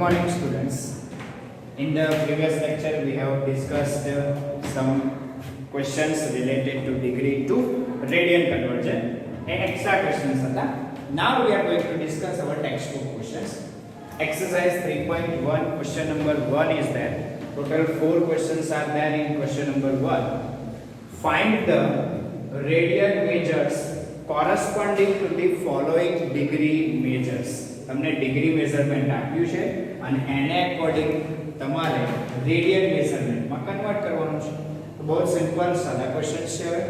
morning, students. In the previous lecture, we have discussed some questions related to degree to radian conversion. Extra questions. Now we are going to discuss our textbook questions. Exercise 3.1, question number 1 is there. Total 4 questions are there in question number 1. Find the radian measures corresponding to the following degree measures. તમને degree measurement આપ્યું છે અને એને according તમારે radian મેઝરમેન્ટમાં convert કરવાનું છે. તો બહુ સિમ્પલ સાદા ક્વેશ્ચન છે. હવે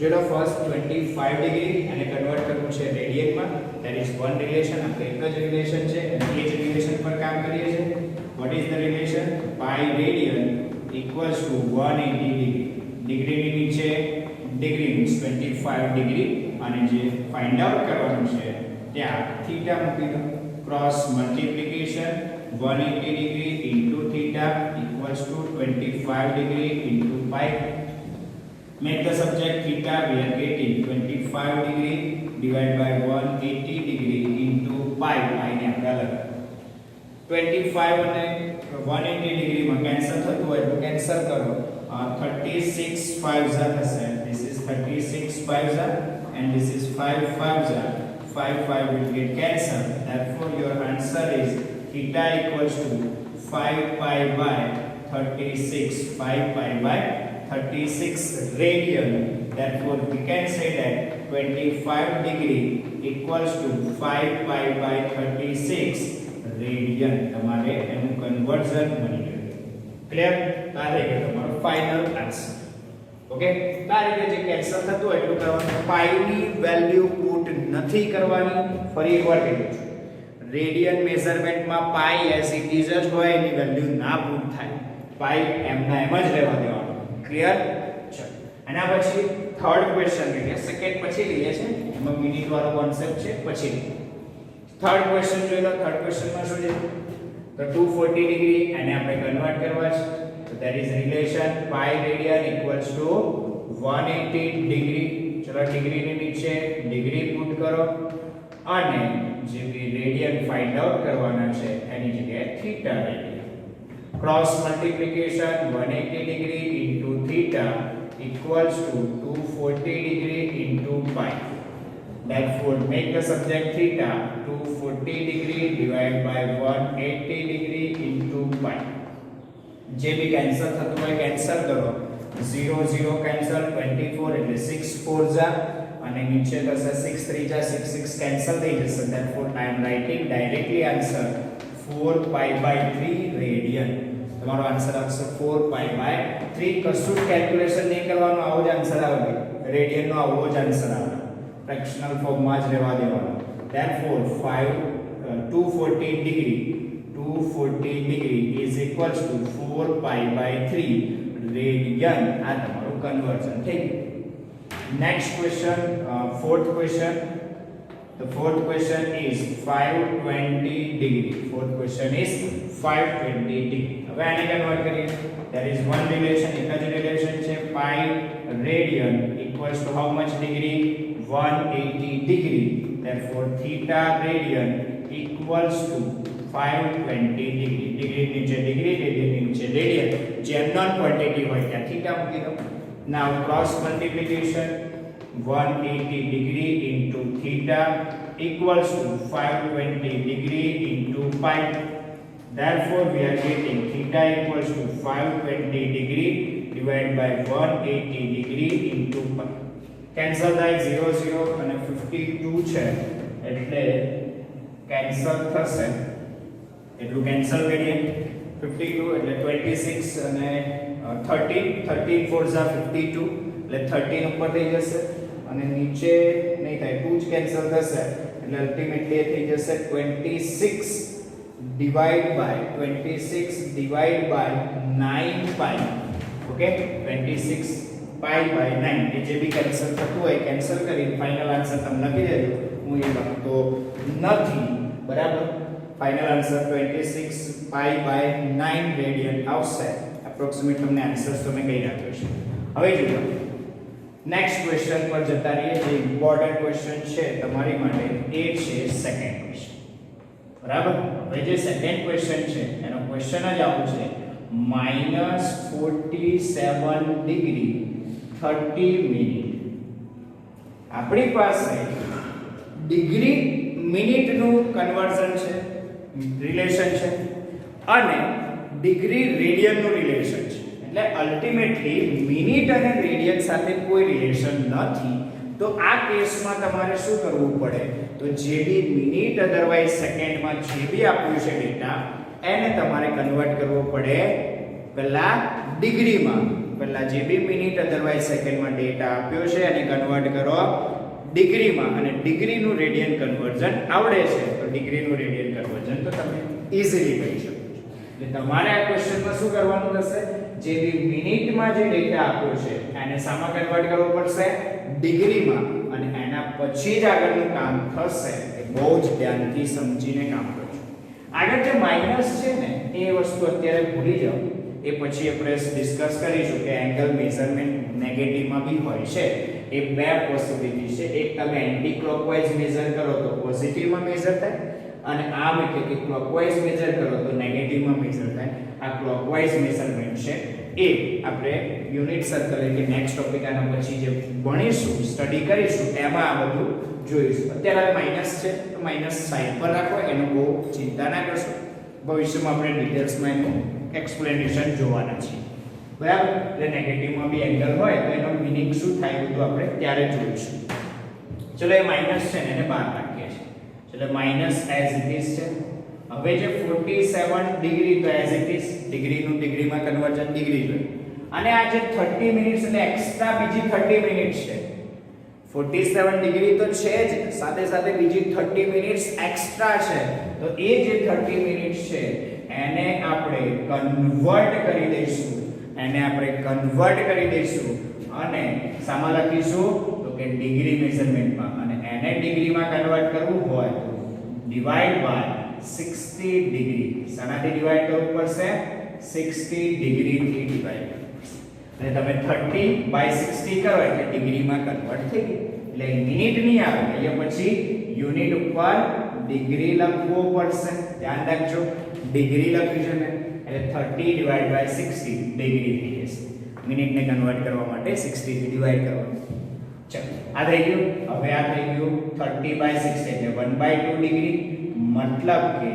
જેનો ફર્સ્ટ 25 ડિગ્રી અને કન્વર્ટ કરવું છે રેડિયનમાં. ધેર ઇઝ વન રિલેશન, આપણે એક જ રિલેશન છે અને એ જ રિલેશન પર કામ કરીએ છીએ. What is the relation? Pi radian equals to 180 degree. ડિગ્રીની નીચે ડિગ્રી મીન્સ 25 ડિગ્રી અને જે ફાઇન્ડ આઉટ કરવાનું છે ત્યાં થીટા મૂકી દો. Cross multiplication 180 degree into theta equals to 25 degree into pi. Make the subject theta, we are getting 25 degree divided by 180 degree into pi. Pi ને આપણે અલગ 25 અને 180 degree માં કેન્સલ થતું હોય તો કેન્સલ કરો. 36 5 થશે. This is 36 5 and this is 5 5 5 will get cancelled. Therefore your answer is theta equals to 5 pi by 36. 5 pi by 36 radian. Therefore we can say that 25 degree equals to 5 pi by 36 radian. તમારે એનું conversion મળી ગયું. Clear? આ રહી ગયો તમારો final answer. Okay, આ રીતે જે કેન્સલ થતું હોય એટલું કરવાનું. પાઈ ની વેલ્યુ પુટ નથી કરવાની. ફરી એકવાર કહી દઉં છું, રેડિયન મેઝરમેન્ટમાં પાઈ એઝ ઇટ ઇઝ જ હોય, એની વેલ્યુ ના પુટ થાય. પાઈ એમના એમ જ રહેવા દેવાનો. ક્લિયર? ચલો, એના પછી થર્ડ ક્વેશ્ચન લઈએ. સેકન્ડ પછી લઈએ છે, એમાં મિનિટ વાળો કોન્સેપ્ટ છે પછી. થર્ડ ક્વેશ્ચન જોઈ લો. થર્ડ ક્વેશ્ચનમાં શું છે? તો 240 ડિગ્રી અને આપણે કન્વર્ટ કરવા છે. So that is relation pi radian equals to 180 degree. ચલો, ડિગ્રી ની નીચે ડિગ્રી પુટ કરો અને જે બી રેડિયન ફાઇન્ડ આઉટ કરવાના છે એની જગ્યાએ theta radian. Cross multiplication 180 degree into theta equals to 240 degree into pi. Therefore make the subject theta 240 degree divided by 180 degree into pi. જે બી કેન્સલ થતું હોય કેન્સલ કરો. 0 0 કેન્સલ, 24 એટલે 6 4 જા અને નીચે થશે 6 3 જા 6 6 કેન્સલ થઈ જશે. Therefore I am writing directly answer 4 pi by 3 radian. તમારો આન્સર આવશે 4 pi by 3. કશું કેલ્ક્યુલેશન નહીં કરવાનું, આવો જ આન્સર આવે. રેડિયન નો આવો જ આન્સર આવે. ફ્રેક્શનલ ફોર્મમાં જ રહેવા દેવાનો. Therefore 240 degree is equals to 4 pi by 3 radian. આ તમારું કન્વર્ઝન થઈ ગયું. Next question, fourth question. The fourth question is 520 degree. Fourth question is 520 degree. હવે આને કન્વર્ટ કરીએ. There is one relation, એક જ રિલેશન છે. pi radian equals to how much degree? 180 degree. Therefore theta radian equals to 520 degree. Degree નીચે degree, radian નીચે radian. જે unknown quantity હોય ત્યાં થીટા મૂકી દો. નાઉ cross multiplication 180 degree into theta equals to 520 degree into pi. Therefore we are getting theta equals to 520 degree divided by 180 degree into pi. Cancel થાય 0 0 અને 52 છે એટલે કેન્સલ થશે. એટલું કેન્સલ કરીએ. 52 એટલે 26 અને 13 13 4 ઝા 52 એટલે 13 ઉપર થઈ જશે અને નીચે નહીં થાય, 2 જ કેન્સલ થશે એટલે અલ્ટિમેટલી થઈ જશે 26 divide by 9 pi. Okay, 26 pi by 9. એ જે બી કેન્સલ થતું હોય કેન્સલ કરી ફાઇનલ આન્સર તમે લખી દેજો. હું એ લખતો નથી. બરાબર? Final answer 26 pi by 9 radian આવશે. એપ્રોક્સિમેટ તમને આન્સર્સ તમે કહી રાખ્યો છે. હવે જોજો નેક્સ્ટ ક્વેશ્ચન પર જતા રહીએ. જે ઇમ્પોર્ટન્ટ ક્વેશ્ચન છે તમારી માટે એ છે સેકન્ડ ક્વેશ્ચન. બરાબર. હવે જે સેકન્ડ ક્વેશ્ચન છે એનો ક્વેશ્ચન જ આવું છે -47 ડિગ્રી 30 મિનિટ. આપણી પાસે ડિગ્રી મિનિટનું કન્વર્ઝન છે, રિલેશન છે, અને ડિગ્રી રેડિયનનું રિલેશન છે. એટલે અલ્ટિમેટલી મિનિટ અને રેડિયન સાથે કોઈ રિલેશન નથી. તો આ કેસમાં તમારે શું કરવું પડે, તો જે બી મિનિટ અધરવાઇઝ સેકન્ડમાં જે બી આપ્યું છે ડેટા એને તમારે કન્વર્ટ કરવો પડે પહેલા ડિગ્રીમાં. પહેલા જે બી મિનિટ અધરવાઇઝ સેકન્ડમાં ડેટા આપ્યો છે એને કન્વર્ટ કરો ડિગ્રીમાં, અને ડિગ્રીનું રેડિયન કન્વર્ઝન આવડે છે તો ડિગ્રીનું રેડિયન કન્વર્ઝન તો તમે ઈઝીલી કરી શકો છો. એટલે તમારે આ ક્વેશ્ચનમાં શું કરવાનું થશે, જે બી મિનિટમાં જે ડેટા આપ્યો છે એને શામાં કન્વર્ટ કરવો પડશે, ડિગ્રીમાં, અને એના પછી જ આગળનું કામ થશે. એ બહુ જ ધ્યાનથી સમજીને કામ કરજો. આગળ જે માઈનસ છે ને એ વસ્તુ અત્યારે ભૂલી જાઓ, એ પછી આપણે ડિસ્કસ કરીશું કે એંગલ મેઝરમેન્ટ નેગેટિવમાં બી હોય છે. એ બે પોસિબિલિટી છે. એક તમે એન્ટી ક્લોકવાઇઝ મેઝર કરો તો પોઝિટિવમાં મેઝર થાય, અને આમ એટલે કે ક્લોકવાઇઝ મેઝર કરો તો નેગેટિવમાં મેઝર થાય. આ ક્લોકવાઇઝ મેઝરમેન્ટ છે એ આપણે યુનિટ સર્કલ એટલે નેક્સ્ટ ટોપિક આના પછી જે ભણીશું, સ્ટડી કરીશું એમાં આ બધું જોઈશું. અત્યારે માઈનસ છે તો માઈનસ સાઈડ પર રાખો, એનો બહુ ચિંતા ના કરશો. ભવિષ્યમાં આપણે ડિટેલ્સમાં એનું એક્સપ્લેનેશન જોવાના છીએ. બરાબર. એટલે નેગેટિવમાં બી એંગલ હોય તો એનો મીનિંગ શું થાય બધું આપણે ત્યારે જોઈશું. ચલો એ માઈનસ છે ને એને બહાર રાખીએ છીએ. ચલો માઈનસ એઝ ઇટ ઇઝ છે. હવે જે 47 ડિગ્રી તો એઝ ઇટ ઇઝ, ડિગ્રીનું ડિગ્રીમાં કન્વર્ઝન ડિગ્રી જોઈએ. અને આ જે 30 મિનિટ્સ એટલે એક્સ્ટ્રા બીજી 30 મિનિટ્સ છે. 47 ડિગ્રી તો છે જ, સાથે સાથે બીજી 30 મિનિટ્સ એક્સ્ટ્રા છે. તો એ જે 30 મિનિટ્સ છે એને આપણે કન્વર્ટ કરી દઈશું. અને શામાં લખીશું તો કે ડિગ્રી મેઝરમેન્ટમાં. અને એને ડિગ્રીમાં કન્વર્ટ કરવું હોય તો ડિવાઇડ બાય 60 ડિગ્રી. શાનાથી ડિવાઇડ કરવું પડશે? 60 ડિગ્રીથી ડિવાઇડ કરવું પડશે. એટલે તમે 30/60 કરો એટલે ડિગ્રીમાં કન્વર્ટ થઈ ગયું. એટલે મિનિટ નહીં આવે, અહીંયા પછી યુનિટ ઉપર ડિગ્રી લખવો પડશે. ધ્યાન રાખજો, ડિગ્રી લખ્યું છે ને એટલે 30/60 ડિગ્રી થઈ જશે. મિનિટને કન્વર્ટ કરવા માટે 60 થી ડિવાઇડ કરવાનું. ચલો આ થઈ ગયું. હવે આ થઈ ગયું 30/60 એટલે 1/2 ડિગ્રી, મતલબ કે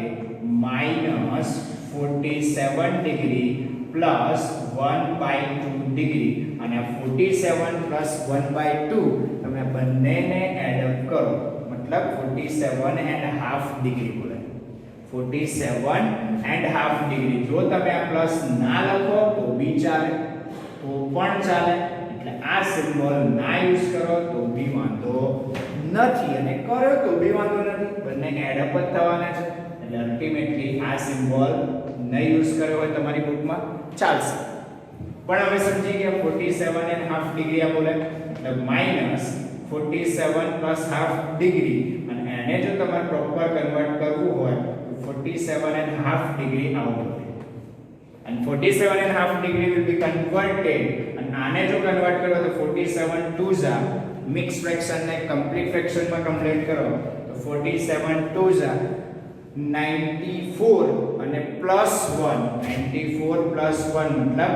-47 ડિગ્રી પ્લસ 1/2 ડિગ્રી. અને 47 પ્લસ 1/2 તમે બંનેને એડ અપ કરો, મતલબ 47.5 ડિગ્રી બોલે. 47.5 ડિગ્રી. જો તમે આ પ્લસ ના લખો તો બી ચાલે, તો પણ ચાલે. એટલે આ સિમ્બોલ ના યુઝ કરો તો બી વાંધો નથી, અને કરો તો બી વાંધો નથી. બંને એડ અપ જ થવાના છે. એટલે અલ્ટિમેટલી આ સિમ્બોલ ન યુઝ કર્યો હોય તમારી બુકમાં ચાલશે. પણ હવે સમજી ગયા 47.5 ડિગ્રી આ બોલે એટલે -47 પ્લસ હાફ ડિગ્રી. અને એને જો તમારે પ્રોપર કન્વર્ટ કરવું હોય તો 47.5 ડિગ્રી આવું બને. and 47.5 degree will be converted. અને આને જો કન્વર્ટ કરો તો 47 2s are મિક્સ ફ્રેક્શન ને કમ્પ્લીટ ફ્રેક્શન માં કન્વર્ટ કરો તો 47 2s are 94 અને પ્લસ 1 94 પ્લસ 1 મતલબ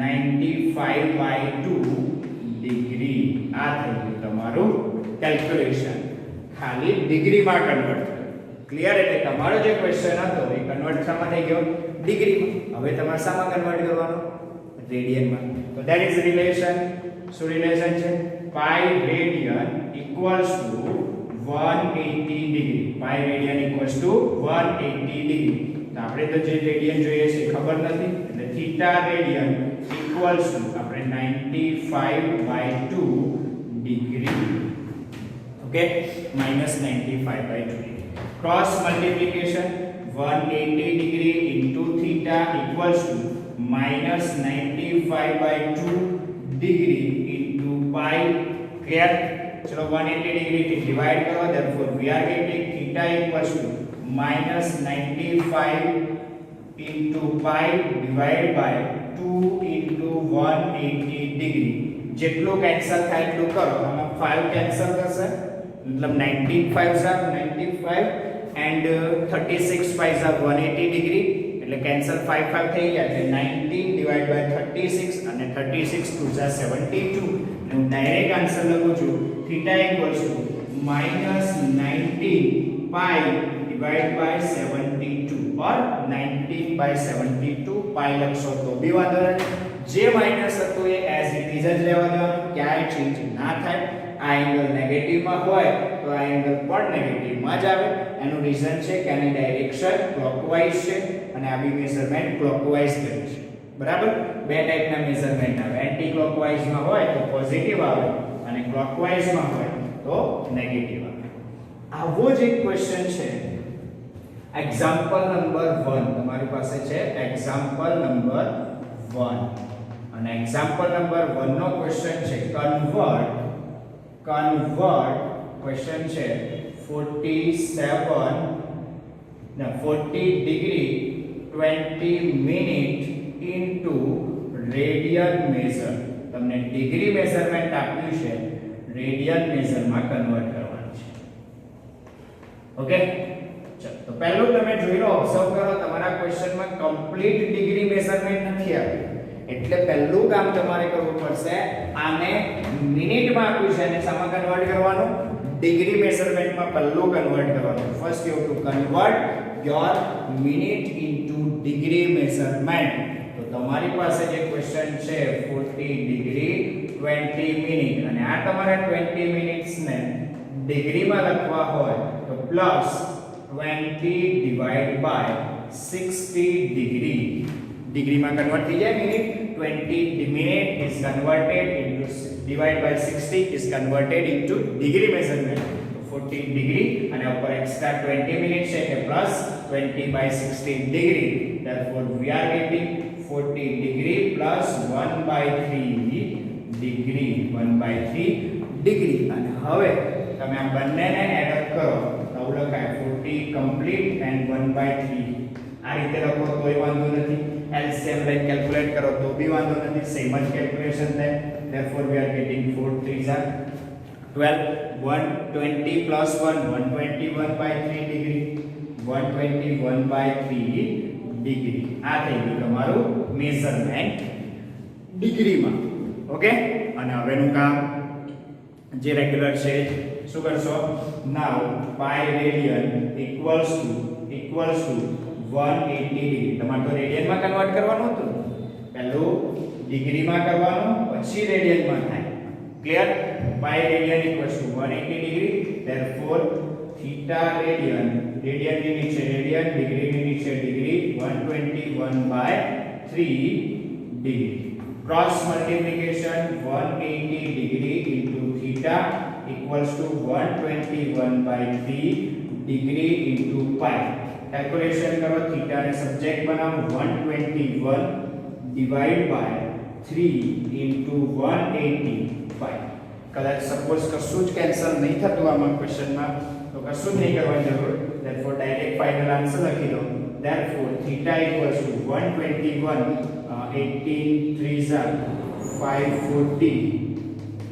95/2 ડિગ્રી. આ થઈ ગયું તમારું કેલ્ક્યુલેશન, ખાલી ડિગ્રીમાં કન્વર્ટ કરો. ક્લિયર? એટલે તમારો જે ક્વેશ્ચન હતો એ કન્વર્ટ શામાં થઈ ગયો? ડિગ્રીમાં. હવે તમારે શામાં કન્વર્ટ કરવાનો? રેડિયનમાં. તો ધેટ ઇઝ રિલેશન. શું રિલેશન છે? Pi radian equals to 180 degree. Pi radian equals to 180 degree. તો આપણે તો જે રેડિયન જોઈએ છે ખબર નથી, એટલે થીટા રેડિયન ઇક્વલ્સ ટુ આપણે 95/2 degree. Okay, -95/2. Cross multiplication 180 degree into theta equals to -95/2 degree into pi. Clear? चलो 180 degree થી divide કરો, therefore we are getting theta equals to -95 into pi divided by 2 into 180 degree. જેટલું cancel થાય એટલું કરો. આમાં 5 cancel થશે, मतलब 19 5 95 એન્ડ 36 5 is 180 ડિગ્રી એટલે કેન્સલ 5 5 થઈ ગયા એટલે 19 ડિવાઇડ બાય 36 અને 36 2 is 72 અને હું ડાયરેક્ટ આન્સર લખું છું theta equals to -19 pi divide by 72 or 19 by 72 pi લખશો તો બી વાંધો નથી જે માઈનસ હતું એ એઝ ઇટ ઇઝ જ રહેવા દેવાનું ક્યાંય ચેન્જ ના થાય આ એંગલ નેગેટિવ માં હોય તો આ એંગલ પણ નેગેટિવ માં જ આવે એનું રીઝન છે કે આની ડાયરેક્શન ક્લોકવાઇઝ છે અને આ બી મેઝરમેન્ટ ક્લોકવાઇઝ કરે છે બરાબર બે ટાઈપના મેઝરમેન્ટ આવે એન્ટી ક્લોકવાઇઝ માં હોય તો પોઝિટિવ આવે અને ક્લોકવાઇઝ માં હોય તો નેગેટિવ આવે આવો જ એક ક્વેશ્ચન છે એક્ઝામ્પલ નંબર 1 તમારી પાસે છે એક્ઝામ્પલ નંબર 1 અને એક્ઝામ્પલ નંબર 1 નો ક્વેશ્ચન છે કન્વર્ટ ક્વેશ્ચન છે 40 degree 20 minute into radian measure તમને ડિગ્રી મેઝરમેન્ટ આપ્યું છે રેડિયન મેઝરમાં કન્વર્ટ કરવાનું છે ઓકે ચલો તો પહેલું તમે જોઈ લો ઓબ્ઝર્વ કરો તમારા ક્વેશ્ચનમાં કમ્પ્લીટ ડિગ્રી મેઝરમેન્ટ નથી આપ્યું એટલે પહેલું કામ તમારે કરવું પડશે આને મિનિટમાં આપ્યું છે અને શામાં કન્વર્ટ કરવાનું ડિગ્રી મેઝરમેન્ટમાં પહેલું કન્વર્ટ કરવાનું first you two convert your minute into degree measurement તો તમારી પાસે જે ક્વેશ્ચન છે 40 ડિગ્રી 20 મિનિટ અને આ તમારે 20 મિનિટ્સ ને ડિગ્રીમાં લખવા હોય તો પ્લસ 20 ડિવાઇડ બાય 60 ડિગ્રી ડિગ્રીમાં કન્વર્ટ થઈ જાય minute 20 minute is converted into divide by 60 is converted into degree measurement 40 degree અને ઉપર એક્સ્ટ્રા 20 મિનિટ છે કે plus 20 by 60 degree therefore we are getting 40 degree plus 1 by 3 degree 1 by 3 degree અને હવે તમે આ બંનેને એડ અપ કરો તો લખાય 40 complete and 1 by 3 આ રીતે લખો તોય વાંધો નથી LCM like calculate करो तो भी वांधो नहीं सेम જ calculation થાય therefore we are getting 4 3s are 12 120 plus 1 121 by 3 degree 121 by 3 degree આ થઈ ગયું તમારું મેઝરમેન્ટ ડિગ્રીમાં ઓકે અને હવેનું કામ જે રેગ્યુલર છે શું કરશો નાઉ પાઈ રેડિયન ઇક્વલ્સ ટુ 180 ડિગ્રી તમારે તો રેડિયનમાં કન્વર્ટ કરવાનું હતું પહેલું ડિગ્રીમાં કરવાનું પછી રેડિયનમાં થાય clear pi radian equals to 180 degree therefore theta radian રેડિયનની નીચે રેડિયન ડિગ્રીની નીચે degree 121 by 3 degree cross multiplication 180 degree into theta equals to 121 by 3 degree into pi calculation करो थीटा ने सब्जेक्ट बनाओ 121 डिवाइड बाय 3 into 180 कदाच सपोज कशुं ज cancel नहीं थतुं आमां क्वेश्चन में तो कशुं ज नहीं करवानी जरूर देयरफॉर डायरेक्ट फाइनल आंसर लखी दो therefore theta equals to 121 18 3s are 540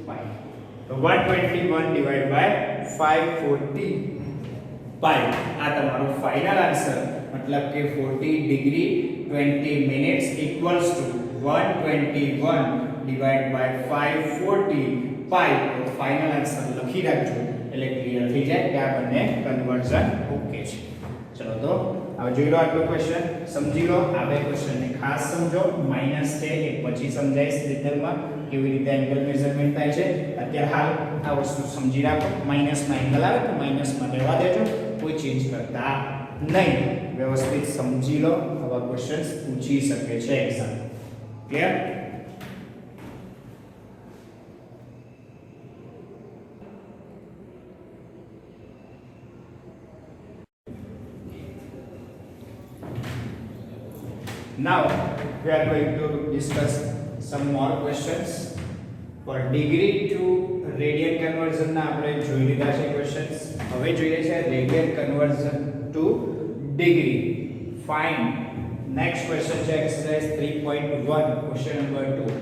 pi तो 121 डिवाइड बाय 540 पाई आ તમારો ફાઇનલ આન્સર મતલબ કે 40 degree 20 minutes equals to 121 divide by 540 pi તો ફાઇનલ આન્સર લખી રાખજો એટલે ક્લિયર થઈ જાય કે આ બંને કન્વર્ઝન ઓકે છે ચલો તો હવે જોઈ લો આટલો ક્વેશ્ચન સમજી લો આ બે ક્વેશ્ચનને ખાસ સમજો માઈનસ છે એ પછી સમજાઈશ ડિટેલમાં કેવી રીતે એંગલ મેઝરમેન્ટ થાય છે અત્યારે હાલ આ વસ્તુ સમજી રાખો માઈનસમાં એંગલ આવે તો માઈનસમાં રહેવા દેજો કોઈ ચેન્જ કરતા નહીં વ્યવસ્થિત સમજી લો આવા ક્વેશ્ચન્સ પૂછી શકે છે exam clear Now we are going to discuss some more questions for degree to radian conversion ના આપણે જોઈ લીધા છે questions હવે જોઈએ છે radian conversion to degree find next question છે exercise 3.1 question number 2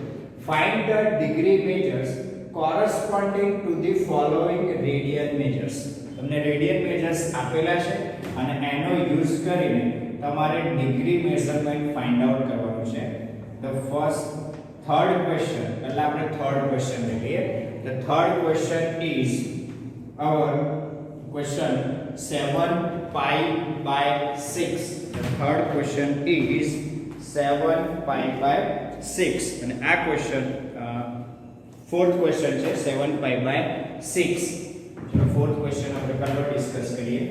find the degree measures corresponding to the following radian measures તમને radian measures આપેલા છે અને એનો યુઝ કરીને તમારે ડિગ્રી મેઝરમેન્ટ ફાઇન્ડ આઉટ કરવાનું છે. ધ થર્ડ ક્વેશ્ચન, એટલે આપણે થર્ડ ક્વેશ્ચન લઈએ. The third question is our question 7 pi by 6. The third question is 7 pi by 6 and આ question fourth question છે 7 pi by 6. ચલો fourth question આપણે પહેલા ડિસ્કસ કરીએ.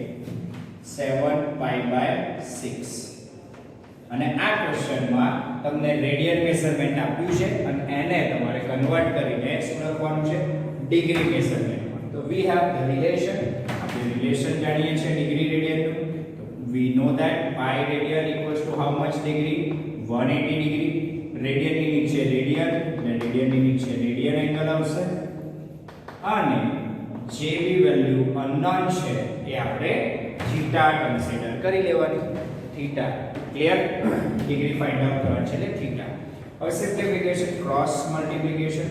7 pi by 6 અને આ ક્વેશ્ચનમાં તમને રેડિયન મેઝરમેન્ટ આપ્યું છે અને એને તમારે કન્વર્ટ કરીને શું લખવાનું છે? Degree measurement. So we have the relation. આપણે relation જાણીએ છીએ ડિગ્રી રેડિયન નું. તો we know that pi radian equals to how much degree? 180 degree. Radian ની નીચે રેડિયન એટલે રેડિયન ની નીચે રેડિયન એંગલ આવશે. અને જે બી વેલ્યુ અનનોન છે એ આપણે થીટા કન્સિડર કરી લેવાની. Theta clear? Degree find out કરવાની છે એટલે થીટા. હવે simplification, cross multiplication.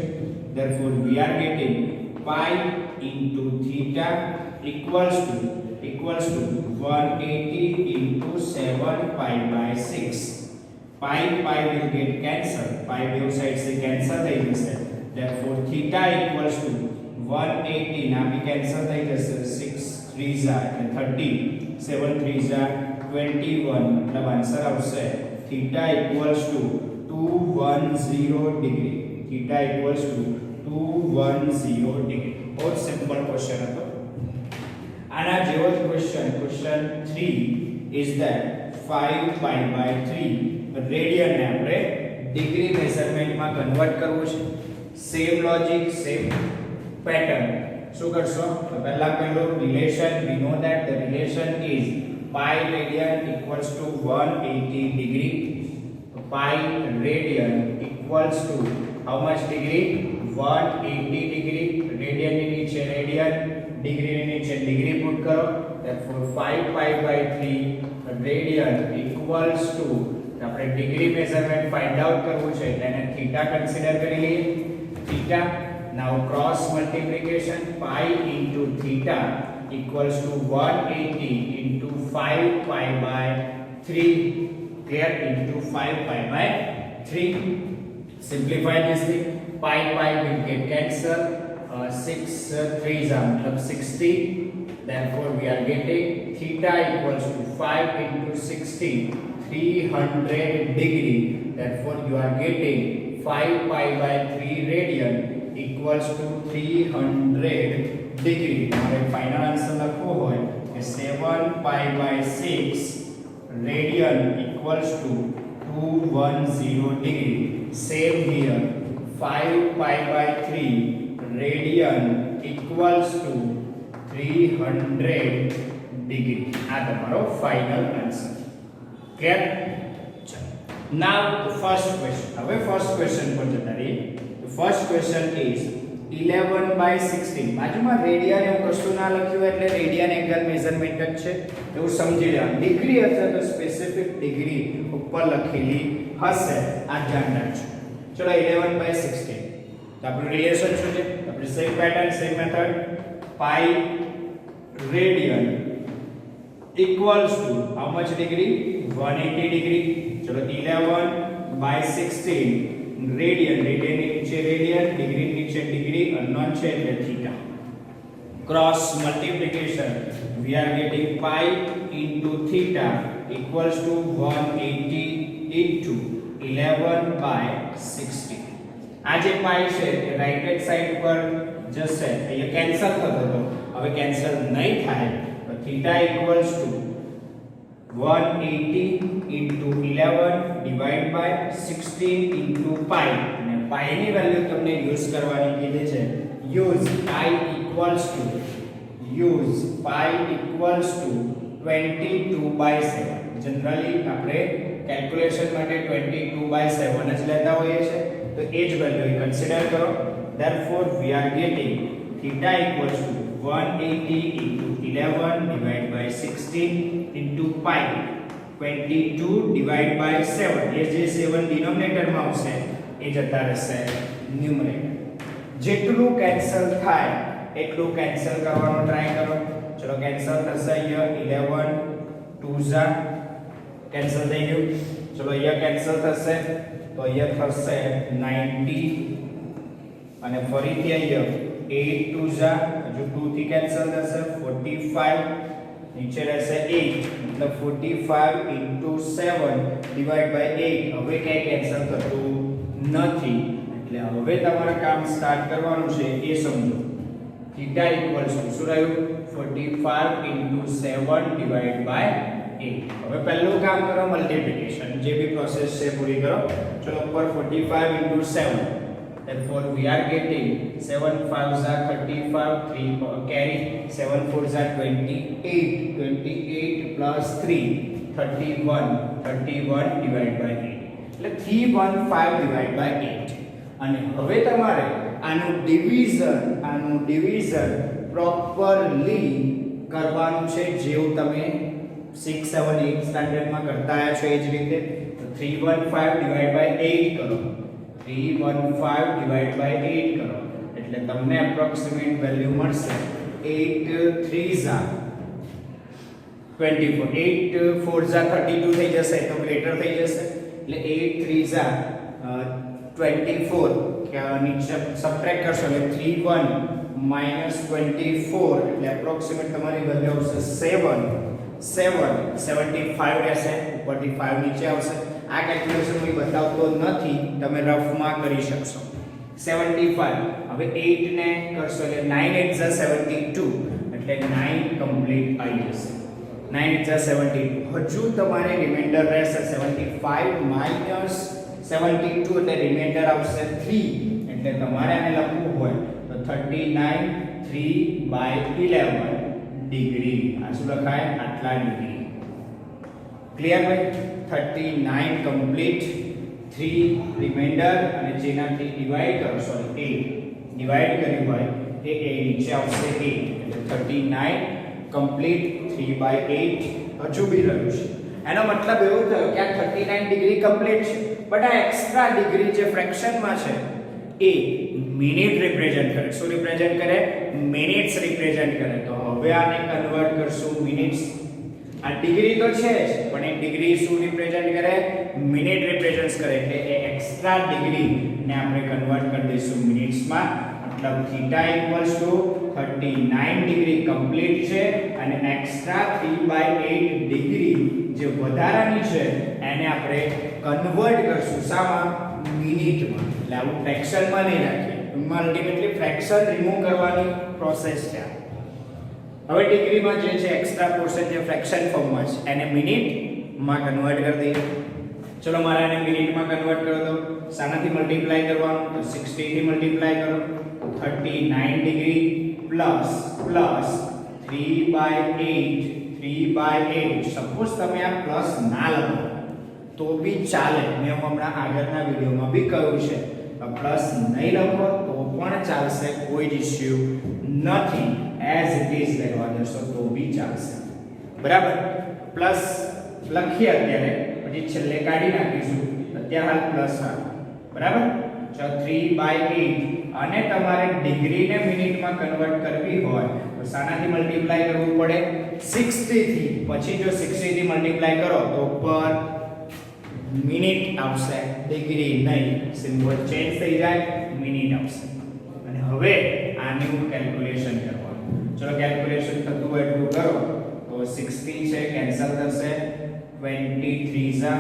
therefore we are getting pi into theta equals to 180 into 7 pi by 6. Pi will get cancelled. Pi both sides से cancel થઈ જશે. therefore theta equals to 180 ના બી cancel થઈ જશે. 6 3s are 30, 7 3s are 21. मतलब answer આવશે theta equals to 210 degree. theta equals to 210 degree. बहुत simple question હતો. આના જેવો જ question 3 is that 5 pi by 3 radian ને આપણે ડિગ્રી મેઝરમેન્ટ માં કન્વર્ટ કરવું છે. Same logic, same pattern. શું કરશો? તો પહેલો relation, we know that the relation is pi radian equals to 180 degree. So pi radian equals to how much degree? 180 degree. Radian ની નીચે રેડિયન, ડિગ્રી ની નીચે ડિગ્રી પુટ કરો. therefore 5 pi by 3 radian equals to, આપણે degree measurement find out કરવું છે એટલે એને થીટા કન્સિડર કરી લઈએ. Theta. now cross multiplication, pi into theta equals to 180 into 5 pi by 3. clear? into 5 pi by 3. simplify this thing. pi will get cancelled. 6 3s are मतलब 60. therefore we are getting theta equals to 5 into 60, 300 degree. therefore you are getting 5 pi by 3 radian equals to 300 degree. हमारे final answer લખવો હોય કે 7 pi by 6 radian equals to 210 degree. same here, 5 pi by 3 radian equals to 300 degree. આ તમારો final answer. Clear? now the first question. હવે first question પર જતા રહીએ. the first question is 11 by 16. બાજુમાં રેડિયન એવું કશું ના લખ્યું એટલે રેડિયન એંગલ મેઝરમેન્ટ જ છે એવું સમજી લેવાનું. ડિગ્રી હશે તો સ્પેસિફિક ડિગ્રી ઉપર લખેલી હશે, આ ધ્યાન રાખજો. ચલો 11 by 16. તો આપણું રિલેશન શું છે? આપણે same pattern, same method. pi radian equals to how much degree? 180 degree. चलो 11 by 16 रेडियन, रेडियन ની નીચે રેડિયન, ડિગ્રી ની નીચે ડિગ્રી, અનનોન છે એટલે theta. Cross multiplication, we are getting pi into theta equals to 180 into 11 by 16. આ જે પાઈ છે એ રાઈટ હેન્ડ સાઈડ પર જશે, અહીંયા કેન્સલ થતો હતો, હવે કેન્સલ નહીં થાય તો theta equals to 180 into 11 divided by 16 into pi. અને પાઈ ની વેલ્યુ તમને યુઝ કરવાની કીધી છે. use pi equals to 22 by 7. Generally આપણે કેલ્ક્યુલેશન માટે 22 by 7 જ લેતા હોઈએ છે, તો એ જ વેલ્યુ કન્સિડર કરો. therefore we are getting theta equals to 180 into 11 divided by 16 into pi. 22 divided by 7. ये जे 7 डिनोमिनेटर में આવશે એ જતા રહેશે ન્યુમરેટર. જેટલું કેન્સલ થાય એટલું કેન્સલ કરવાનો ટ્રાય કરો. ચલો કેન્સલ થશે અહીંયા 11 2 જા કેન્સલ થઈ ગયું. ચલો અહીંયા કેન્સલ થશે તો અહીંયા થશે 90 અને ફરીથી અહીંયા 8 2 જા હજુ 2 થી કેન્સલ થશે 45 નીચે રહેશે 8 मतलब 45 into 7 divided by 8 હવે કઈ કેન્સલ થતું નથી એટલે હવે તમારે કામ સ્ટાર્ટ કરવાનું છે એ સમજો થીટા ઇક્વલ્સ ટુ શું રહ્યું 45 into 7 divided by 8 હવે પહેલું કામ કરો મલ્ટીપ્લિકેશન જે બી પ્રોસેસ છે પૂરી કરો ચલો ઉપર 45 into 7 therefore we are getting 7 5s are 35 3 carry 7 4s are 28 plus 3 31 divided by 8 એટલે 315 divided by 8 અને હવે તમારે આનું ડિવિઝન પ્રોપરલી કરવાનું છે જેવું તમે 6 7 8 સ્ટાન્ડર્ડમાં કરતા આવ્યા છો એ જ રીતે તો 315 divided by 8 કરો 315 divided by 8 કરો એટલે તમને એપ્રોક્સિમેટ વેલ્યુ મળશે 8 3s are 24 8 4s are 32 થઈ જશે તો ગ્રેટર થઈ જશે એટલે 8 3s are 24 કે નીચે સબટ્રેક્ટ કરશો એટલે 31 minus 24 એટલે એપ્રોક્સિમેટ તમારી વેલ્યુ આવશે 75 રહેશે ઉપરથી 5 નીચે આવશે આ કેલ્ક્યુલેશન હું બતાવતો નથી તમે રફમાં કરી શકશો 75 હવે 8 ને કરશો એટલે 9 8 is 72 એટલે 9 કમ્પ્લીટ આવી જશે 9 8 is 72 હજુ તમારે રિમાઇન્ડર રહેશે 75 minus 72 એટલે રિમાઇન્ડર આવશે 3 એટલે તમારે આને લખવું હોય તો 39 3/11 ડિગ્રી આ શું લખાય આટલા ડિગ્રી ક્લિયર ભાઈ 39 કમ્પ્લીટ 3 રિમાઇન્ડર અને જેનાથી ડિવાઇડ કરો સોરી 8 ડિવાઇડ કર્યું હોય એ નીચે આવશે 8 એટલે 39 કમ્પ્લીટ 3/8 હજુ બી રહ્યું છે એનો મતલબ એવો થયો કે આ 39 ડિગ્રી કમ્પ્લીટ છે બટ આ એક્સ્ટ્રા ડિગ્રી જે ફ્રેક્શનમાં છે એ મિનિટ રિપ્રેઝન્ટ કરે શું રિપ્રેઝન્ટ કરે મિનિટ્સ રિપ્રેઝન્ટ કરે તો હવે આને કન્વર્ટ કરશું મિનિટ્સ આ ડિગ્રી તો છે જ પણ એ ડિગ્રી શું રિપ્રેઝન્ટ કરે મિનિટ રિપ્રેઝન્ટ કરે એટલે એ એક્સ્ટ્રા ડિગ્રી ને આપણે કન્વર્ટ કરી દઈશું મિનિટ્સમાં મતલબ theta equals two 39 degree complete છે અને એક્સ્ટ્રા 3/8 ડિગ્રી જે વધારાની છે એને આપણે કન્વર્ટ કરશું શામાં મિનિટમાં એટલે આવું ફ્રેક્શનમાં નહીં રાખીએ અલ્ટિમેટલી ફ્રેક્શન રિમૂવ કરવાની પ્રોસેસ છે હવે ડિગ્રીમાં જે છે એક્સ્ટ્રા પોર્શન જે ફ્રેક્શન ફોર્મમાં છે એને મિનિટમાં કન્વર્ટ કરી દઈએ ચલો મારે એને મિનિટમાં કન્વર્ટ કરો તો શાનાથી મલ્ટીપ્લાય કરવાનું તો 60 થી મલ્ટીપ્લાય કરો 39 ડિગ્રી પ્લસ 3/8 સપોઝ તમે આ પ્લસ ના લખો તો બી ચાલે મેં હમણાં આગળના વિડિયોમાં બી કહ્યું છે પ્લસ નહીં લખો તો પણ ચાલશે કોઈ જ ઇશ્યુ નથી એઝ ઇટ ઇઝ લેવા દેશો તો બી ચાલશે બરાબર પ્લસ લખીએ અત્યારે પછી છેલ્લે કાઢી નાખીશું અત્યારે હાલ પ્લસ આવે બરાબર તો 3/8 અને તમારે ડિગ્રીને મિનિટમાં કન્વર્ટ કરવી હોય તો શાનાથી મલ્ટીપ્લાય કરવું પડે 60 થી પછી જો 60 થી મલ્ટીપ્લાય કરો તો પર મિનિટ આવશે ડિગ્રી નહીં સિમ્બોલ ચેન્જ થઈ જાય મિનિટ આવશે અને હવે આનું કેલ્ક્યુલેશન કરવાનું ચલો કેલ્ક્યુલેશન થતું હોય એટલું કરો તો 60 છે કેન્સલ થશે 23 જા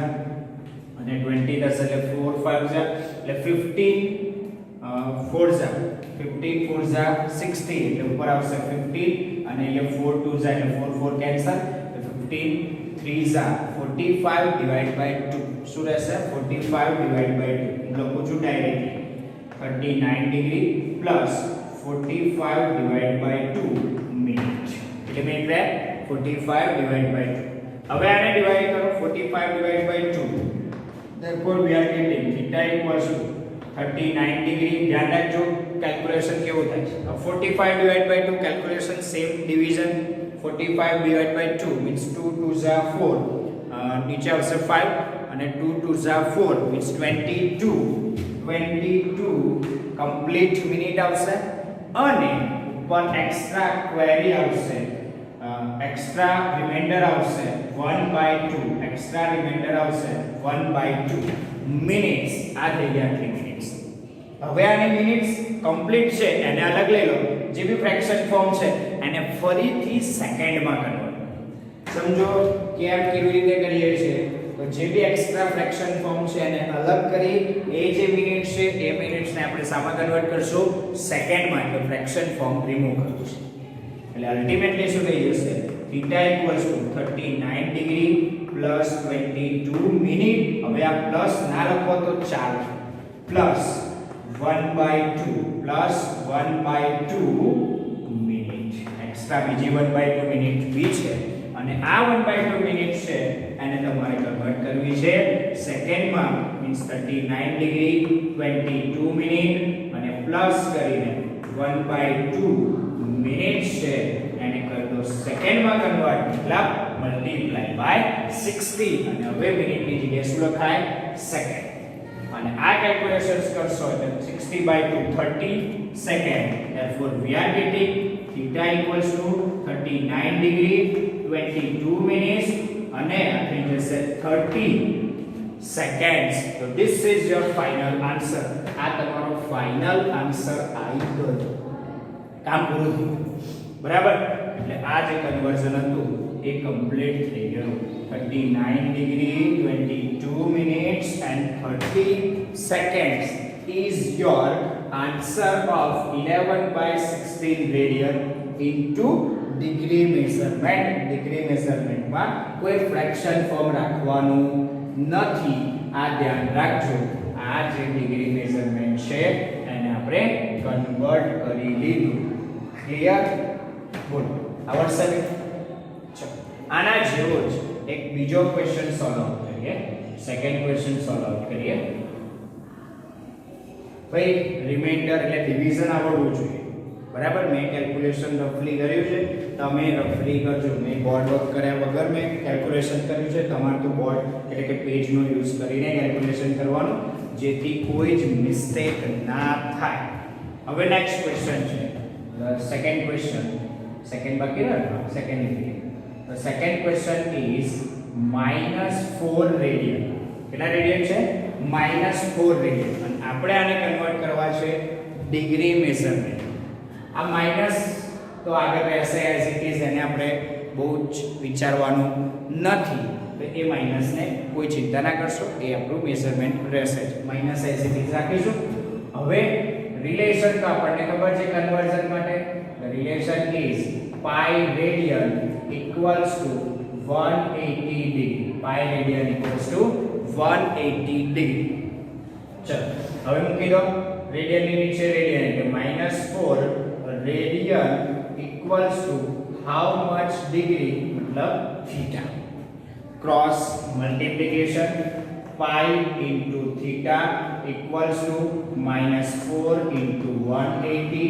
અને 20 થશે એટલે 4 5 જા એટલે 15 4 જા 15 4 જા 60 એટલે ઉપર આવશે 15 અને અહીંયા 4 2 જા એટલે 4 4 કેન્સલ એટલે 15 3 જા 45 divided by 2 શું રહેશે 45 divided by 2 લખું છું directly 39 degree plus 45 divided by 2 minute એટલે મિનિટ રહે 45 divided by 2 હવે આને ડિવાઇડ કરો 45 divided by 2 therefore we are getting theta equals to 39 degree ધ્યાન રાખજો કેલ્ક્યુલેશન કેવું થાય છે 45 divided by 2 calculation same division 45 divided by 2 means 2 2s are 4 નીચે આવશે 5 અને 2 2s are 4 means 22 complete minute આવશે અને ઉપર એક્સ્ટ્રા ક્વેરી આવશે એક્સ્ટ્રા રિમાઇન્ડર આવશે 1/2 એક્સ્ટ્રા રિમાઇન્ડર આવશે 1/2 મિનિટ્સ. આ થઈ ગયા 3 મિનિટ્સ. હવે આની મિનિટ્સ કમ્પ્લીટ છે એને અલગ લઈ લો. જે બી ફ્રેક્શન ફોર્મ છે એને ફરીથી સેકન્ડમાં કન્વર્ટ સમજો કે આ કેવી રીતે કરીએ છીએ. તો જે બી એક્સ્ટ્રા ફ્રેક્શન ફોર્મ છે એને અલગ કરી એ જે મિનિટ છે એ મિનિટ્સને આપણે શામાં કન્વર્ટ કરશું સેકન્ડમાં. એટલે ફ્રેક્શન ફોર્મ રિમૂવ કરવું છે. એટલે અલ્ટિમેટલી શું થઈ જશે θ = 39 ડિગ્રી પ્લસ 22 મિનિટ. હવે આ પ્લસ ના લખો તો ચાલે પ્લસ 1/2 પ્લસ 1/2 મિનિટ. એક્સ્ટ્રા બીજી 1/2 મિનિટ બી છે અને આ 1/2 મિનિટ છે એને તમારે કન્વર્ટ કરવી છે સેકન્ડમાં. મીન્સ 39 ડિગ્રી 22 મિનિટ અને પ્લસ કરીને 1/2 મિનિટ છે એને કરી દો સેકન્ડમાં કન્વર્ટ. મતલબ મલ્ટીપ્લાય બાય 60 અને હવે મિનિટની જગ્યાએ શું લખાય સેકન્ડ. અને આ કેલ્ક્યુલેશન્સ કરશો એટલે 60/2 30 second. therefore we are getting θ = 39 degree 22 minutes અને આ થઈ જશે 30 સેકન્ડ્સ. તો this is your final answer. આ તમારો ફાઇનલ આન્સર આવી ગયો. કામ પૂરું થયું બરાબર. એટલે આ જે કન્વર્ઝન હતું એ કમ્પ્લીટ થઈ ગયું. 39 degree 22 minutes and 30 seconds is your answer of 11/16 radian into degree measurement. degree measurement માં કોઈ ફ્રેક્શન ફોર્મ રાખવાનું નથી. આ ધ્યાન રાખજો. આ જે ડિગ્રી મેઝરમેન્ટ છે એને આપણે કન્વર્ટ કરી લીધું. ક્લિયર? બોલો આવડશે ને? ચલો આના જેવો જ એક બીજો ક્વેશ્ચન સોલ્વ આઉટ કરીએ. સેકન્ડ ક્વેશ્ચન સોલ્વ આઉટ કરીએ. ભાઈ રિમાઇન્ડર એટલે ડિવિઝન આવડવું જોઈએ બરાબર. મેં કેલ્ક્યુલેશન રફલી કર્યું છે તમે રફલી કરજો. મેં બોર્ડ વર્ક કર્યા વગર મેં કેલ્ક્યુલેશન કર્યું છે. તમારે તો બોર્ડ એટલે કે પેજનો યુઝ કરીને કેલ્ક્યુલેશન કરવાનું જેથી કોઈ જ મિસ્ટેક ના થાય. હવે નેક્સ્ટ ક્વેશ્ચન છે સેકન્ડ ક્વેશ્ચન. સેકન્ડ બાકી રહ્યો સેકન્ડ લીધી. The second question is -4 radian. કેટલા રેડિયન છે? -4 રેડિયન. અને આપણે આને કન્વર્ટ કરવા છે ડિગ્રી મેઝરમેન્ટ. આ માઈનસ તો આગળ રહેશે એઝ ઇટ ઇઝ. એને આપણે બહુ જ વિચારવાનું નથી. તો એ માઈનસને કોઈ ચિંતા ના કરશો. એ આપણું મેઝરમેન્ટ રહેશે જ. માઈનસ એઝ ઇટ ઇઝ રાખીશું. હવે રિલેશન તો આપણને ખબર છે કન્વર્ઝન માટે. The relation is pi radian equals to 180 degree. Pi radian equals to 180 degree. ચલો હવે મૂકી દો. રેડિયન ની નીચે રેડિયન એટલે -4 radian equals to how much degree મતલબ theta. Cross multiplication pi into theta equals to -4 into 180.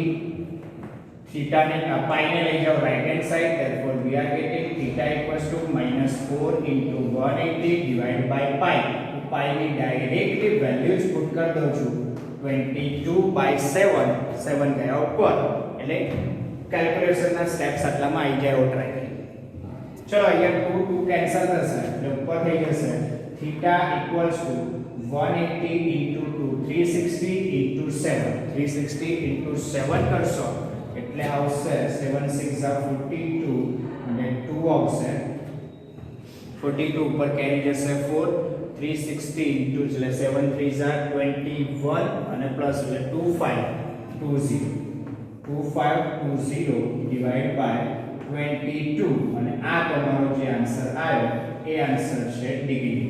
theta ને pi ને લઈ જાઓ right hand side. therefore we are getting theta equals to -4 into 180 divided by pi. pi ની directly values put કરી દઉં છું. 22/7 7 ગયા ઉપર એટલે કેલ્ક્યુલેશનના સ્ટેપ્સ આટલામાં આવી જાય એવો ટ્રાય કરીએ. ચલો અહીંયા 2 2 કેન્સલ થશે એટલે ઉપર થઈ જશે theta equals to 180 into 2 360 into 7 360 into 7 કરશો એટલે આવશે 7 6 42 અને 2 આવશે 42 ઉપર કેરી જશે 4 360 into એટલે 7 3 21 અને પ્લસ એટલે 2520 2520 ડિવાઇડ બાય 22 અને આ તમારો જે આન્સર આવ્યો એ આન્સર છે ડિગ્રી.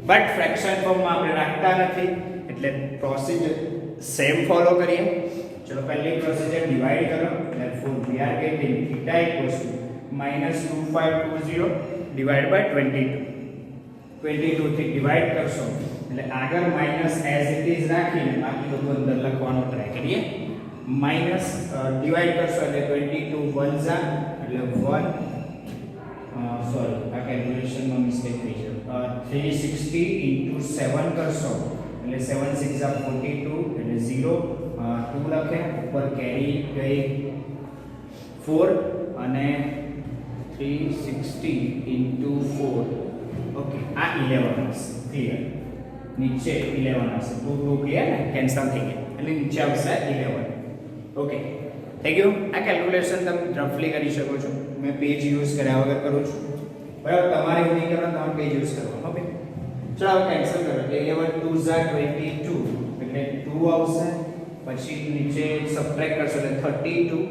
બટ ફ્રેક્શન ફોર્મમાં આપણે રાખતા નથી એટલે પ્રોસિજર સેમ ફોલો કરીએ. चलो पहले प्रोसीजर डिवाइड करो. therefore we are getting theta equals to -2520 divided by 22 22 થી ડિવાઇડ કરશો એટલે આગળ માઈનસ એઝ ઇટ ઇઝ રાખીને બાકી બધું અંદર લખવાનો ટ્રાય કરીએ. માઈનસ ડિવાઇડ કરશો એટલે 22 1 જા એટલે 1 સોરી આ કેલ્ક્યુલેશનમાં મિસ્ટેક થઈ છે. 360 into 7 કરશો એટલે 7 6 42 એટલે 0 2 લખે ઉપર કેરી ગઈ 4 અને 3 360 into 4 ओके आ 11 હશે ક્લિયર નીચે 11 હશે 2 2 ક્લિયર ને કેન્સલ થઈ ગયા એટલે નીચે આવશે 11 ઓકે થઈ ગયું આ કેલ્ક્યુલેશન તમે રફલી કરી શકો છો મેં પેજ યુઝ કર્યા વગર કરું છું બરાબર તમારે એવું નહીં કરવાનું તમારે પેજ યુઝ કરવાનું ઓકે ચલો હવે કેન્સલ કરો એટલે 11 2 ઝા 22 એટલે 2 આવશે પછી નીચે સબટ્રેક્ટ કરશો એટલે 32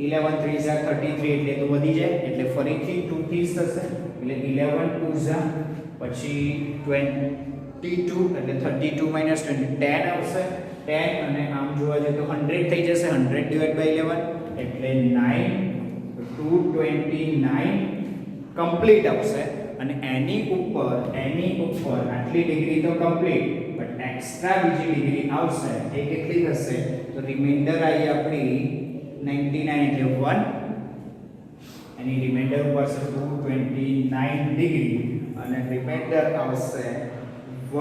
11 3 ઝા 33 એટલે તો વધી જાય એટલે ફરીથી 2 થી થશે એટલે 11 2 ઝા પછી 22 એટલે 32 minus 20 10 આવશે 10 અને આમ જોવા જઈએ તો 100 થઈ જશે 100 ડિવાઇડ બાય 11 એટલે 9 229 કમ્પ્લીટ આવશે અને એની ઉપર આટલી ડિગ્રી તો કમ્પ્લીટ બટ એક્સ્ટ્રા બીજી ડિગ્રી આવશે એ કેટલી થશે તો રિમાઇન્ડર આવી આપણી 99 એટલે 1 એની રિમાઇન્ડર ઉપર છે 229 ડિગ્રી અને રિમાઇન્ડર આવશે 1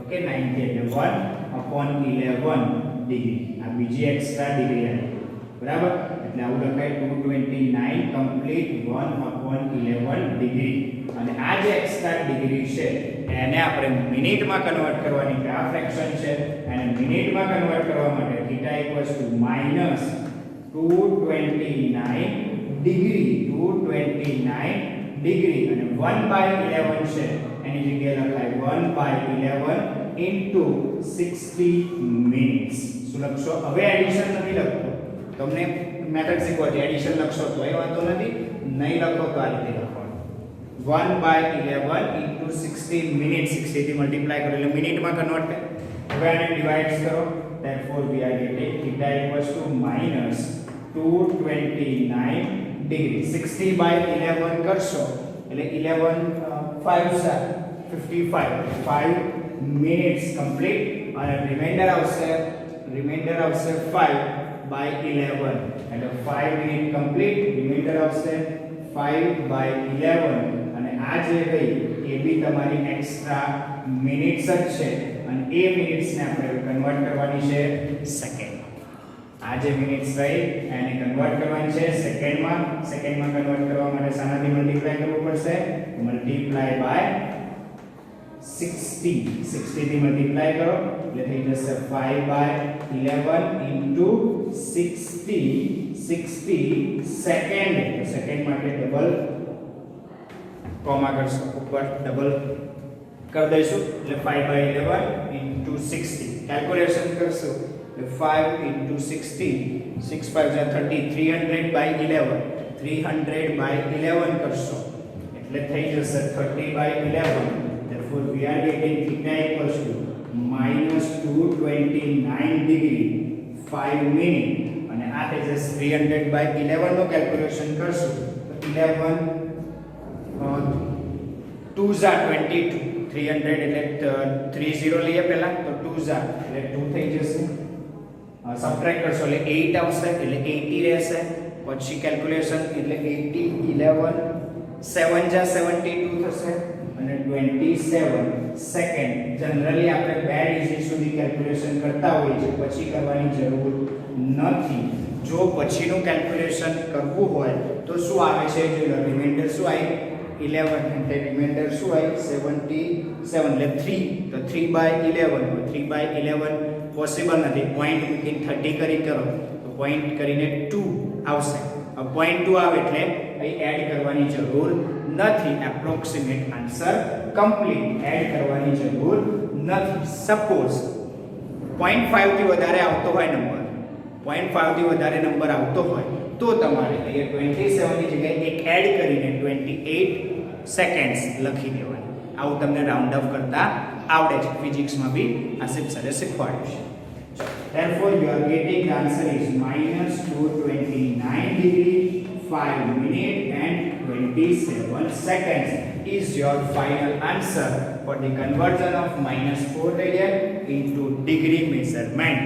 ઓકે 90 એટલે 1/11 ડિગ્રી આ બીજી એક્સ્ટ્રા ડિગ્રી આવી બરાબર એટલે આવું લખાય 229 કમ્પ્લીટ 1/11 ડિગ્રી અને આ જે એક્સ્ટ્રા ડિગ્રી છે એને આપણે મિનિટમાં કન્વર્ટ કરવાની કે આ ફ્રેક્શન છે એને મિનિટમાં કન્વર્ટ કરવા માટે θ -229 ડિગ્રી 229 ડિગ્રી અને 1/11 છે એની જગ્યાએ લખાય 1/11 into 60 મિનિટ્સ શું લખશો હવે એડિશન નથી લખતો તમને મેથડ શીખવો છે એડિશન લખશો તો એ વાંધો નથી નહીં લખો તો આ રીતે લખવાનું 1/11 into 60 મિનિટ 60 થી મલ્ટીપ્લાય કરો એટલે મિનિટમાં કન્વર્ટ થાય હવે આને ડિવાઇડ્સ કરો therefore we are getting θ - 229 degree 60/11 કરશો એટલે 11 5 55 5 મિનિટ્સ કમ્પ્લીટ અને રિમાઇન્ડર આવશે 5/11 એટલે 5 મિનિટ કમ્પ્લીટ રિમાઇન્ડર આવશે 5/11 અને આ જે ગઈ એ બી તમારી એક્સ્ટ્રા મિનિટ્સ જ છે અને એ મિનિટ્સ ને આપણે કન્વર્ટ કરવાની છે સેકન્ડ આ જે મિનિટ્સ રહી એને કન્વર્ટ કરવાની છે સેકન્ડમાં કન્વર્ટ કરવા માટે શાનાથી મલ્ટીપ્લાય કરવું પડશે મલ્ટીપ્લાય બાય 60 થી મલ્ટીપ્લાય કરો એટલે થઈ જશે 5/11 into 60 સેકન્ડ સેકન્ડ માટે ડબલ કોમા કરશો ઉપર ડબલ કરી દઈશું એટલે 5/11 into 60 કેલ્ક્યુલેશન કરશું એટલે 5 into 60 6 5 30 300/11 કરશો એટલે થઈ જશે 30/11 therefore we are getting θ -229 degree 5 minute અને આ થઈ જશે 300/11 નો કેલ્ક્યુલેશન કરશું તો 11 2 ઝા 22 300 એટલે 30 લઈએ પહેલા તો 2 ઝા એટલે 2 થઈ જશે સબટ્રેક્ટ કરશો એટલે 8 આવશે એટલે 80 રહેશે પછી કેલ્ક્યુલેશન એટલે 80 11 7 જા 72 થશે અને 27 સેકન્ડ જનરલી આપણે 2 ડિજિટ સુધી કેલ્ક્યુલેશન કરતા હોઈએ છીએ પછી કરવાની જરૂર નથી જો પછીનું કેલ્ક્યુલેશન કરવું હોય તો શું આવે છે જો રિમાઇન્ડર શું આવી 11 એટલે રિમાઇન્ડર શું આવી 77 એટલે 3 તો 3/11 3/11 પોસિબલ નથી પોઈન્ટ મૂકીને 30 કરી કરો તો પોઈન્ટ કરીને 2 આવશે હવે પોઈન્ટ 2 આવે એટલે અહીં એડ કરવાની જરૂર નથી એપ્રોક્સિમેટ આન્સર કમ્પ્લીટ એડ કરવાની જરૂર નથી સપોઝ 0.5 થી વધારે આવતો હોય નંબર 0.5 થી વધારે નંબર આવતો હોય તો તમારે અહીંયા 27 ની જગ્યાએ એક એડ કરીને 28 સેકન્ડ્સ લખી દેવાની આવું તમને રાઉન્ડ અપ કરતા આવડે છે ફિઝિક્સમાં બી આસિફ સરે શીખવાડ્યું છે therefore you are getting the answer is -229 degree 5 minute and 27 seconds is your final answer for the conversion of -4 radian into degree measurement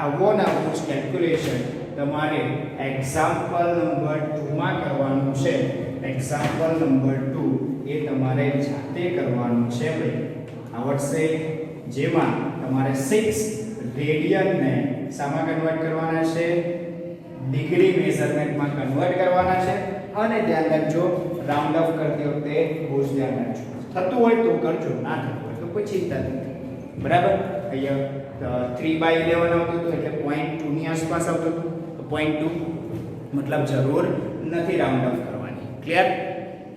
આવો જ કેલ્ક્યુલેશન તમારે એક્ઝામ્પલ નંબર 2 માં કરવાનું છે એક્ઝામ્પલ નંબર 2 એ તમારે જાતે કરવાનું છે ભાઈ આવડશે જેમાં તમારે 6 રેડિયન ને શામાં કન્વર્ટ કરવાના છે ડિગ્રી મેઝરમેન્ટમાં કન્વર્ટ કરવાના છે અને ધ્યાન રાખજો રાઉન્ડ ઓફ કરતી વખતે બહુ જ ધ્યાન રાખજો. થતું હોય તો કરજો, ના થતું હોય તો કોઈ ચિંતા નથી. બરાબર. અહીંયા 3/11 આવતું હતું એટલે 0.2 ની આસપાસ આવતું હતું. તો 0.2 મતલબ જરૂર નથી રાઉન્ડ ઓફ કરવાની. ક્લિયર?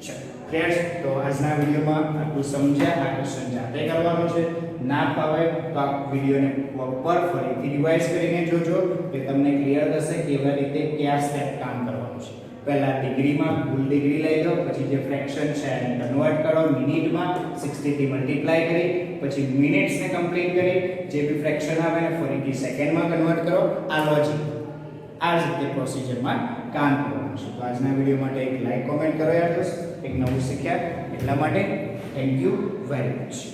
ચલો ક્લિયર. તો આજના વિડીયોમાં આટલું સમજ્યા. આ ક્વેશ્ચન જાતે કરવાનો છે. ના ફાવે તો આ વિડીયોને પ્રોપર ફરીથી રિવાઇઝ કરીને જોજો કે તમને ક્લિયર થશે કેવી રીતે કયા સ્ટેપ કામ કરવાનું છે. પહેલા ડિગ્રીમાં ફૂલ ડિગ્રી લઈ લો, પછી જે ફ્રેક્શન છે એને કન્વર્ટ કરો મિનિટમાં, 60 થી મલ્ટીપ્લાય કરી, પછી મિનિટ્સને કમ્પ્લીટ કરી, જે બી ફ્રેક્શન આવે ને ફરીથી સેકન્ડમાં કન્વર્ટ કરો. આ લોજિક આ જ રીતે પ્રોસિજરમાં કામ કરવાનું છે. તો આજના વિડીયો માટે એક લાઈક કોમેન્ટ કરો યાર દોસ્ત. એક નવું શીખ્યા એટલા માટે થેન્ક યુ વેરી મચ.